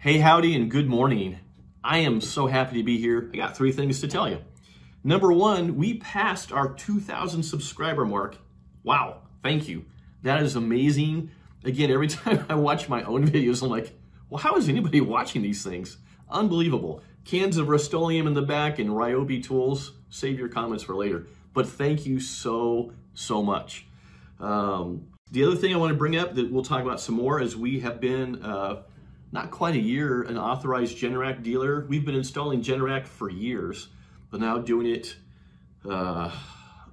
Hey, howdy, and good morning. I am so happy to be here. I got three things to tell you. Number one, we passed our 2,000 subscriber mark. Wow, thank you. That is amazing. Again, every time I watch my own videos, I'm like, well, how is anybody watching these things? Unbelievable. Cans of Rust-Oleum in the back and Ryobi tools. Save your comments for later. But thank you so much. The other thing I want to bring up that we'll talk about some more is we have been not quite a year an authorized Generac dealer. We've been installing Generac for years, but now doing it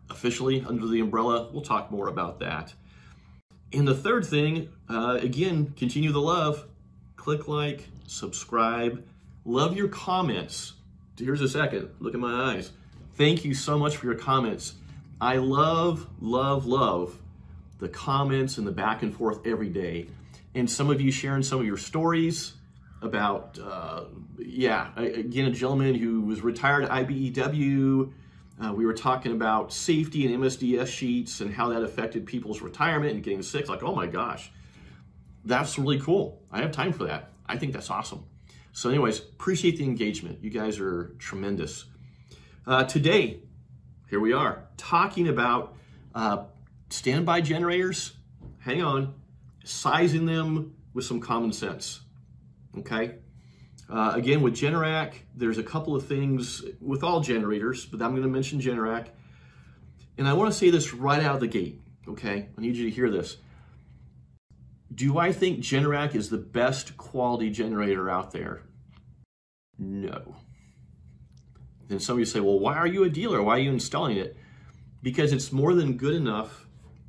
officially under the umbrella. We'll talk more about that. And the third thing, again, continue the love. Click like, subscribe, love your comments. Here's a second, look at my eyes. Thank you so much for your comments. I love the comments and the back and forth every day. And some of you sharing some of your stories about, again, a gentleman who was retired at IBEW. We were talking about safety and MSDS sheets and how that affected people's retirement and getting sick. Like, oh my gosh, that's really cool. I have time for that. I think that's awesome. So anyways, appreciate the engagement. You guys are tremendous. Today, here we are, talking about standby generators. Hang on. Sizing them with some common sense, okay? Again, with Generac, there's a couple of things with all generators, but I'm gonna mention Generac. And I wanna say this right out of the gate, okay? I need you to hear this. Do I think Generac is the best quality generator out there? No. Then some of you say, well, why are you a dealer? Why are you installing it? Because it's more than good enough,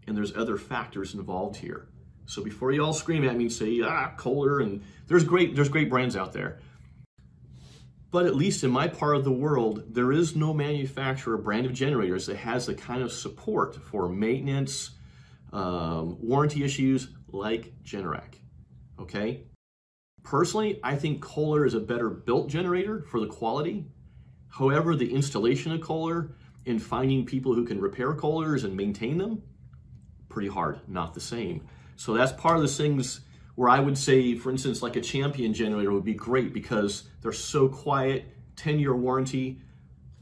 and there's other factors involved here. So before you all scream at me and say, Kohler, and there's great brands out there. But at least in my part of the world, there is no manufacturer brand of generators that has the kind of support for maintenance, warranty issues like Generac, okay? Personally, I think Kohler is a better built generator for the quality. However, the installation of Kohler and finding people who can repair Kohlers and maintain them, pretty hard, not the same. So that's part of the things where I would say, for instance, like a Champion generator would be great because they're so quiet, 10-year warranty,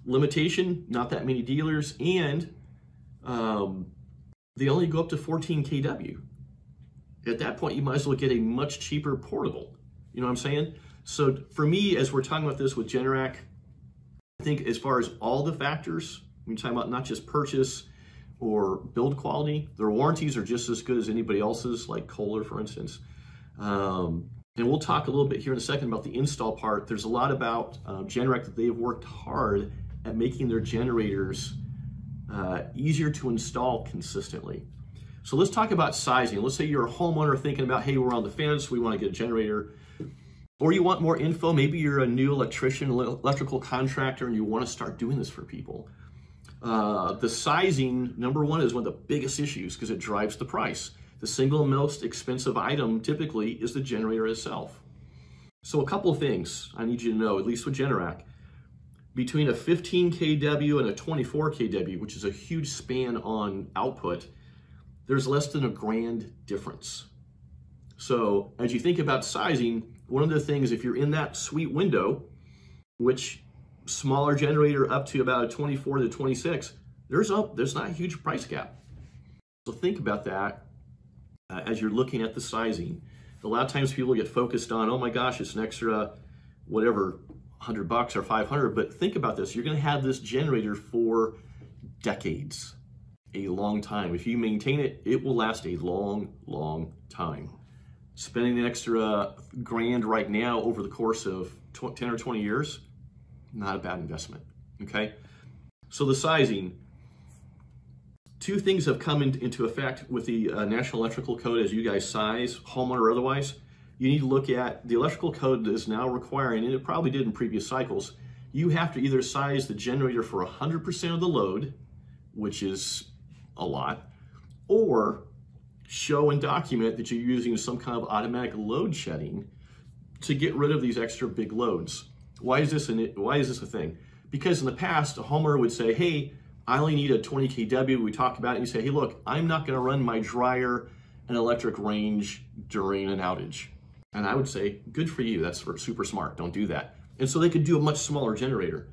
limitation, not that many dealers, and they only go up to 14 kW. At that point, you might as well get a much cheaper portable. You know what I'm saying? So for me, as we're talking about this with Generac, I think as far as all the factors, when you're talking about not just purchase, or build quality, their warranties are just as good as anybody else's, like Kohler, for instance. And we'll talk a little bit here in a second about the install part. There's a lot about Generac that they have worked hard at making their generators easier to install consistently. So let's talk about sizing. Let's say you're a homeowner thinking about, hey, we're on the fence, we want to get a generator. Or you want more info, maybe you're a new electrician, electrical contractor, and you want to start doing this for people. The sizing, number one, is one of the biggest issues because it drives the price. The single most expensive item typically is the generator itself. So a couple of things I need you to know, at least with Generac. Between a 15 kW and a 24 kW, which is a huge span on output, there's less than $1,000 difference. So as you think about sizing, one of the things, if you're in that sweet window, which smaller generator up to about a 24 to 26, there's not a huge price gap. So think about that as you're looking at the sizing. A lot of times people get focused on, oh my gosh, it's an extra, whatever, $100 or 500, but think about this. You're gonna have this generator for decades, a long time. If you maintain it, it will last a long time. Spending an extra $1,000 right now over the course of 10 or 20 years, not a bad investment, okay? So the sizing, two things have come into effect with the National Electrical Code as you guys size, homeowner or otherwise. You need to look at, the electrical code is now requiring, and it probably did in previous cycles, you have to either size the generator for 100% of the load, which is a lot, or show and document that you're using some kind of automatic load shedding to get rid of these extra big loads. Why is this a thing? Because in the past, a homeowner would say, hey, I only need a 20 kW. We talk about it and you say, hey, look, I'm not gonna run my dryer and electric range during an outage. And I would say, good for you. That's super smart. Don't do that. And so they could do a much smaller generator.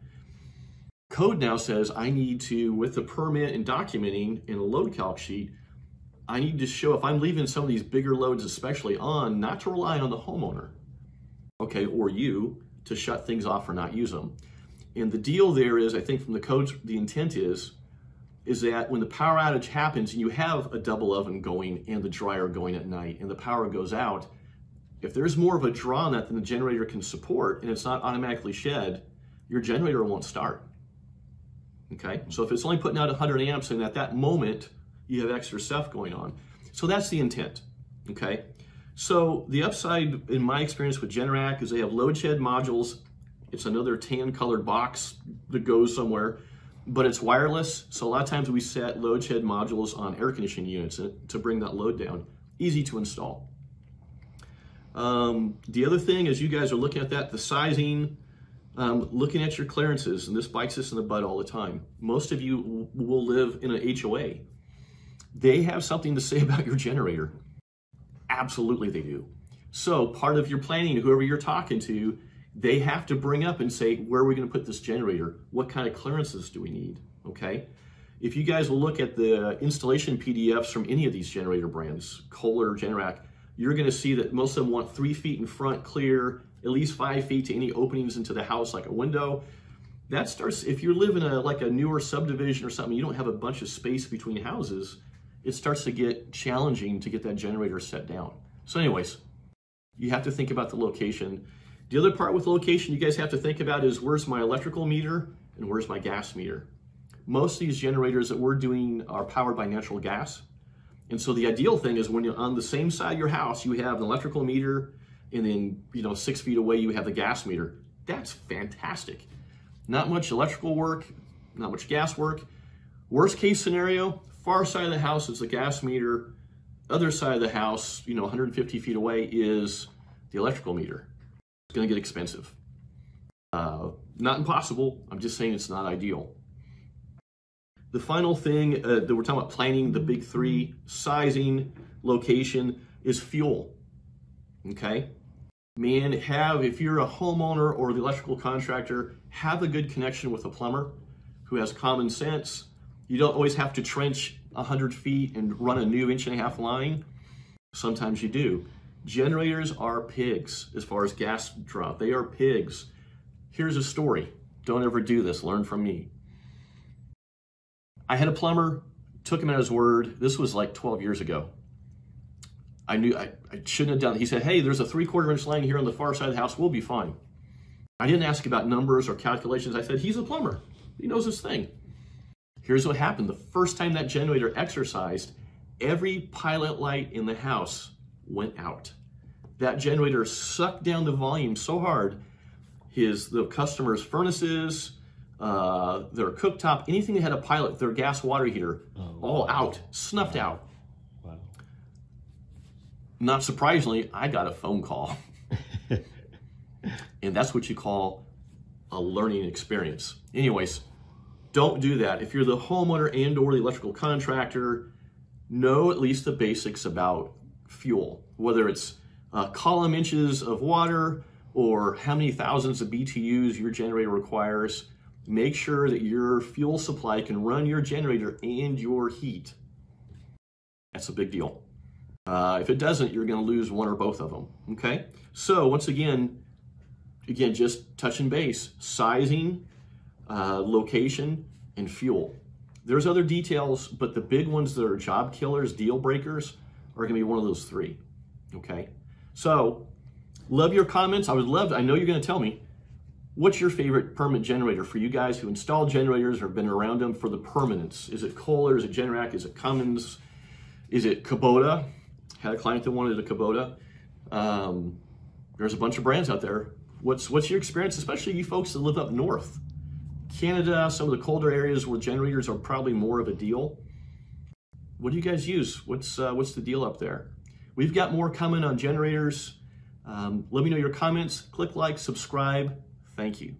Code now says I need to, with the permit and documenting in a load calc sheet, I need to show if I'm leaving some of these bigger loads especially on, not to rely on the homeowner, okay, or you, to shut things off or not use them. And the deal there is, I think from the codes, the intent is that when the power outage happens and you have a double oven going and the dryer going at night and the power goes out, if there's more of a draw on that than the generator can support and it's not automatically shed, your generator won't start. Okay, so if it's only putting out 100 amps and at that moment you have extra stuff going on. So that's the intent, okay? So the upside in my experience with Generac is they have load shed modules. It's another tan colored box that goes somewhere, but it's wireless. So a lot of times we set load shed modules on air conditioning units to bring that load down. Easy to install. The other thing is you guys are looking at that, the sizing, looking at your clearances, and this bites us in the butt all the time. Most of you will live in an HOA. They have something to say about your generator. Absolutely they do. So part of your planning, whoever you're talking to, they have to bring up and say, where are we going to put this generator? What kind of clearances do we need? Okay. If you guys will look at the installation PDFs from any of these generator brands, Kohler or Generac, you're going to see that most of them want 3 feet in front clear, at least 5 feet to any openings into the house, like a window. That starts, if you live in like a newer subdivision or something, you don't have a bunch of space between houses, it starts to get challenging to get that generator set down. So anyways, you have to think about the location. The other part with location you guys have to think about is where's my electrical meter and where's my gas meter. Most of these generators that we're doing are powered by natural gas. And so the ideal thing is when you're on the same side of your house, you have an electrical meter and then 6 feet away you have the gas meter. That's fantastic. Not much electrical work, not much gas work. Worst case scenario, far side of the house is the gas meter. Other side of the house, 150 feet away is the electrical meter. It's gonna get expensive. Not impossible, I'm just saying it's not ideal. The final thing that we're talking about planning, the big three, sizing, location, is fuel, okay? Man, if you're a homeowner or the electrical contractor, have a good connection with a plumber who has common sense. You don't always have to trench 100 feet and run a new 1.5-inch line. Sometimes you do. Generators are pigs as far as gas draw. They are pigs. Here's a story. Don't ever do this. Learn from me. I had a plumber, took him at his word. This was like 12 years ago. I knew I shouldn't have done it. He said, hey, there's a 3/4 inch line here on the far side of the house. We'll be fine. I didn't ask about numbers or calculations. I said, he's a plumber. He knows his thing. Here's what happened. The first time that generator exercised, every pilot light in the house went out. That generator sucked down the volume so hard, the customer's furnaces, their cooktop, anything that had a pilot, their gas water heater, all out, snuffed out. Wow. Not surprisingly, I got a phone call. And that's what you call a learning experience. Anyways, don't do that. If you're the homeowner and or the electrical contractor, know at least the basics about fuel, whether it's column inches of water or how many thousands of BTUs your generator requires. Make sure that your fuel supply can run your generator and your heat. That's a big deal. If it doesn't, you're going to lose one or both of them. Okay? So once again, just touching base, sizing, location, and fuel. There's other details, but the big ones that are job killers, deal breakers, are going to be one of those three. Okay? So, love your comments. I know you're going to tell me, what's your favorite permanent generator for you guys who install generators or have been around them for the permanence? Is it Kohler? Is it Generac? Is it Cummins? Is it Kubota? Had a client that wanted a Kubota. There's a bunch of brands out there. What's your experience, especially you folks that live up north? Canada, some of the colder areas where generators are probably more of a deal. What do you guys use? What's the deal up there? We've got more coming on generators. Let me know your comments. Click like, subscribe. Thank you.